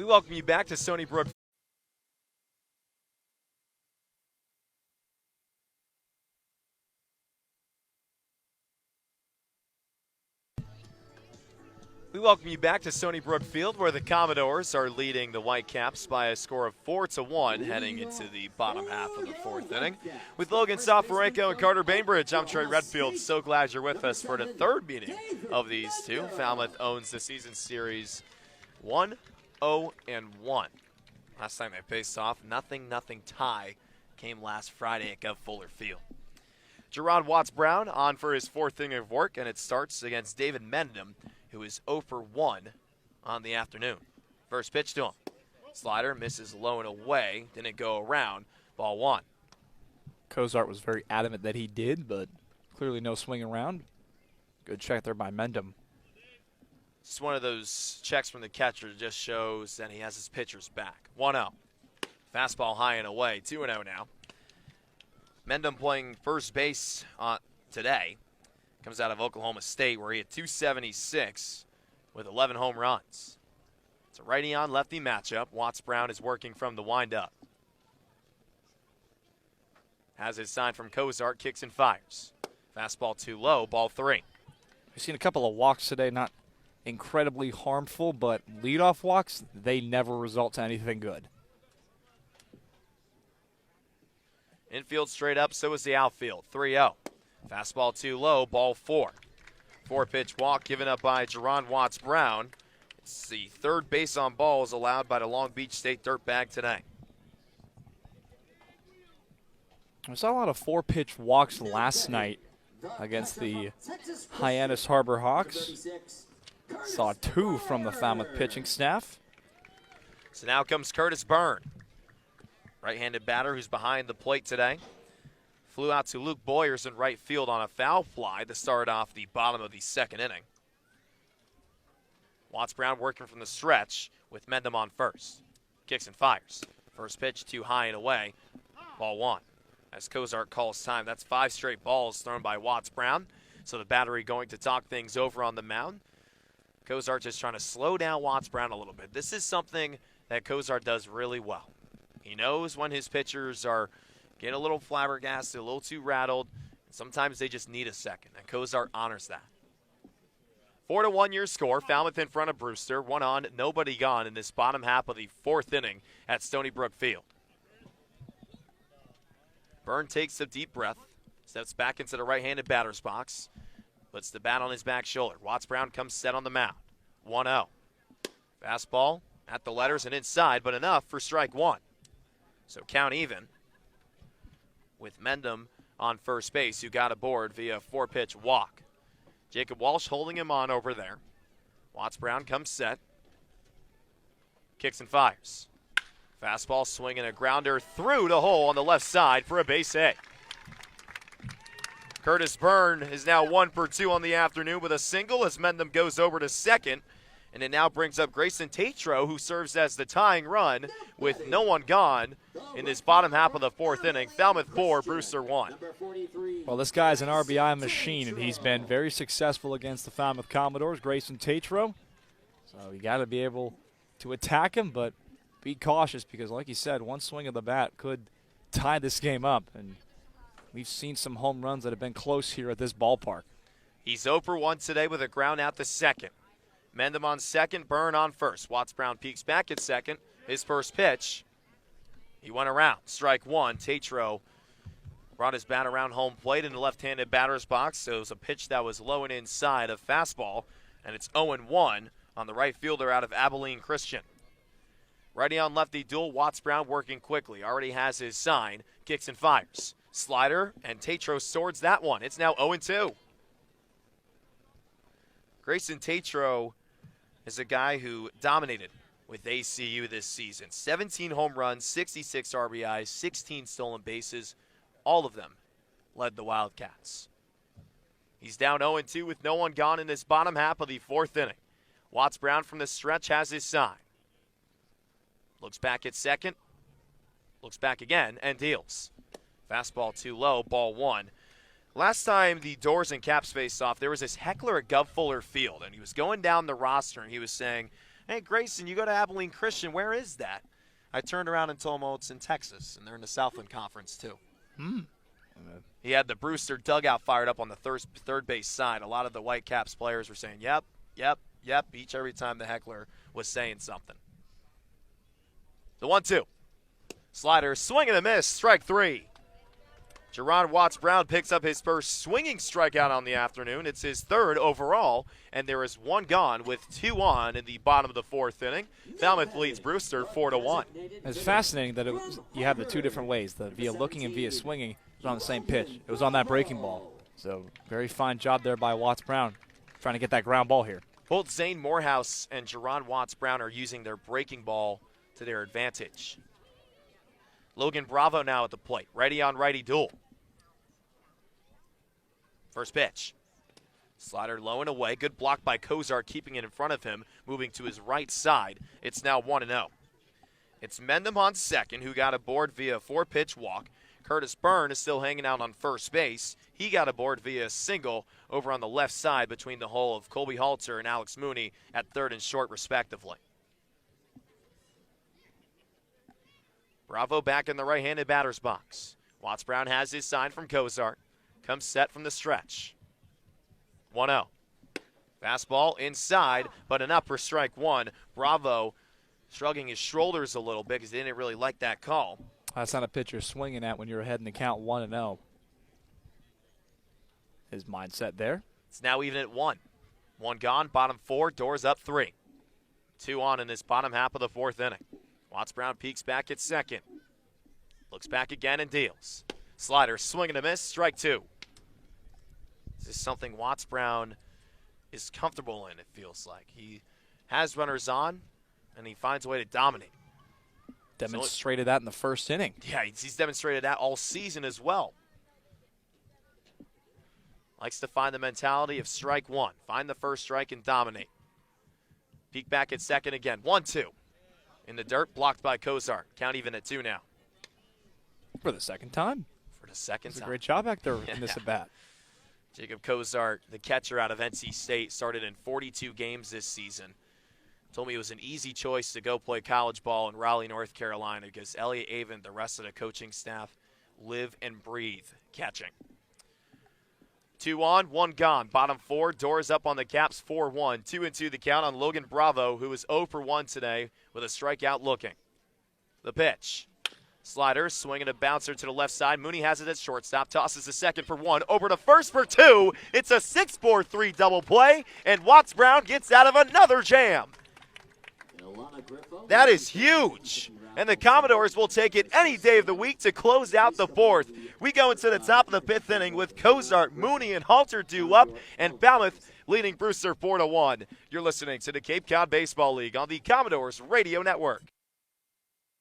welcome you back to Stony Brook. We welcome you back to Stony Brook Field, where the Commodores are leading the Whitecaps by a score of 4-1 heading into the bottom half of the fourth inning. With Logan Soforenko and Carter Bainbridge, I'm Trey Redfield. So glad you're with us for the third meeting of these two. Falmouth owns the season series 1-0-1. Last time they faced off, nothing tie came last Friday at Gov Fuller Field. Jerron Watts-Brown on for his fourth inning of work, and it starts against David Mendham, who is 0 for 1 on the afternoon. First pitch to him. Slider misses low and away. Didn't go around. Ball 1. Cozart was very adamant that he did, but clearly no swing around. Good check there by Mendham. It's one of those checks from the catcher that just shows that he has his pitchers back. 1-0. Fastball high and away. 2-0 now. Mendham playing first base today. Comes out of Oklahoma State, where he had 276 with 11 home runs. It's a righty on lefty matchup. Watts-Brown is working from the windup. Has his sign from Cozart, kicks and fires. Fastball too low, ball 3. We've seen a couple of walks today, not incredibly harmful, but leadoff walks, they never result to anything good. Infield straight up, so is the outfield. 3-0. Fastball too low, ball 4. 4-pitch walk given up by Jerron Watts-Brown. It's the third base on balls allowed by the Long Beach State Dirtbag today. I saw a lot of 4-pitch walks last night against the Hyannis Harbor Hawks. Saw 2 from the Falmouth pitching staff. So now comes Curtis Byrne. Right-handed batter who's behind the plate today. Flew out to Luke Boyers in right field on a foul fly to start off the bottom of the second inning. Watts-Brown working from the stretch with Mendham on first. Kicks and fires. First pitch too high and away. Ball 1. As Cozart calls time, that's 5 straight balls thrown by Watts-Brown. So the battery going to talk things over on the mound. Cozart just trying to slow down Watts-Brown a little bit. This is something that Cozart does really well. He knows when his pitchers are getting a little flabbergasted, a little too rattled. Sometimes they just need a second, and Cozart honors that. 4-1 your score. Falmouth in front of Brewster. 1 on, nobody gone in this bottom half of the fourth inning at Stony Brook Field. Byrne takes a deep breath, steps back into the right-handed batter's box, puts the bat on his back shoulder. Watts-Brown comes set on the mound. 1-0. Fastball at the letters and inside, but enough for strike 1. So count even with Mendham on first base, who got aboard via 4-pitch walk. Jacob Walsh holding him on over there. Watts-Brown comes set. Kicks and fires. Fastball swinging a grounder through the hole on the left side for a base hit. Curtis Byrne is now 1 for 2 on the afternoon with a single as Mendham goes over to second. And it now brings up Grayson Tatro, who serves as the tying run with no one gone in this bottom half of the fourth inning. Falmouth 4, Brewster 1. Well, this guy's an RBI machine, and he's been very successful against the Falmouth Commodores, Grayson Tatro. So you got to be able to attack him, but be cautious because, like you said, one swing of the bat could tie this game up. And we've seen some home runs that have been close here at this ballpark. He's 0 for 1 today with a ground out to second. Mendham on second, Byrne on first. Watts-Brown peeks back at second. His first pitch, he went around. Strike 1. Tatro brought his bat around home plate in the left-handed batter's box. So it was a pitch that was low and inside of fastball, and it's 0-1 on the right fielder out of Abilene Christian. Righty on lefty duel, Watts-Brown working quickly. Already has his sign. Kicks and fires. Slider, and Tatro swords that one. It's now 0-2. Grayson Tatro is a guy who dominated with ACU this season. 17 home runs, 66 RBIs, 16 stolen bases. All of them led the Wildcats. He's down 0-2 with no one gone in this bottom half of the fourth inning. Watts-Brown from the stretch has his sign. Looks back at second. Looks back again and deals. Fastball too low, ball 1. Last time the Doors and Caps faced off, there was this heckler at Gov Fuller Field, and he was going down the roster, and he was saying, Hey, Grayson, you go to Abilene Christian. Where is that? I turned around and told him, it's in Texas, and they're in the Southland Conference, too. He had the Brewster dugout fired up on the third base side. A lot of the Whitecaps players were saying, yep, yep, yep, each every time the heckler was saying something. The 1-2. Slider, swing and a miss, strike 3. Jerron Watts-Brown picks up his first swinging strikeout on the afternoon. It's his third overall, and there is one gone with 2 on in the bottom of the 4th inning. Falmouth leads Brewster 4-1. It's fascinating that you have the 2 different ways, the via looking and via swinging. It was on the same pitch. It was on that breaking ball. So very fine job there by Watts-Brown trying to get that ground ball here. Both Zane Morehouse and Jerron Watts-Brown are using their breaking ball to their advantage. Logan Bravo now at the plate. Righty-on-righty duel. First pitch. Slider low and away. Good block by Kozar, keeping it in front of him, moving to his right side. It's now 1-0. It's Mendham on second, who got aboard via a 4-pitch walk. Curtis Byrne is still hanging out on first base. He got aboard via a single over on the left side between the hole of Colby Halter and Alex Mooney at third and short, respectively. Bravo back in the right-handed batter's box. Watts-Brown has his sign from Kozar. Comes set from the stretch. 1-0. Fastball inside, but an up for strike 1. Bravo shrugging his shoulders a little bit because he didn't really like that call. That's not a pitch you're swinging at when you're ahead in the count 1-0. His mindset there. It's now even at 1. 1 gone, bottom 4, doors up 3. 2 on in this bottom half of the 4th inning. Watts-Brown peeks back at second. Looks back again and deals. Slider, swing and a miss, strike 2. This is something Watts-Brown is comfortable in, it feels like. He has runners on, and he finds a way to dominate. Demonstrated that in the first inning. Yeah, he's demonstrated that all season as well. Likes to find the mentality of strike 1. Find the first strike and dominate. Peek back at second again. 1-2. In the dirt, blocked by Kozar. Count even at 2 now. For the second time. For the second time. A great job back there in this at-bat. Jacob Kozar, the catcher out of NC State, started in 42 games this season. Told me it was an easy choice to go play college ball in Raleigh, North Carolina, because Elliot Avent, the rest of the coaching staff, live and breathe catching. 2 on, 1 gone. Bottom 4, doors up on the Caps, 4-1. 2-2 the count on Logan Bravo, who is 0 for 1 today with a strikeout looking. The pitch. Slider, swinging a bouncer to the left side. Mooney has it at shortstop, tosses the second for 1, over to first for 2. It's a 6-4-3 double play, and Watts-Brown gets out of another jam. That is huge. And the Commodores will take it any day of the week to close out the 4th. We go into the top of the 5th inning with Kozart, Mooney, and Halter due up, and Falmouth leading Brewster 4-1. You're listening to the Cape Cod Baseball League on the Commodores Radio Network.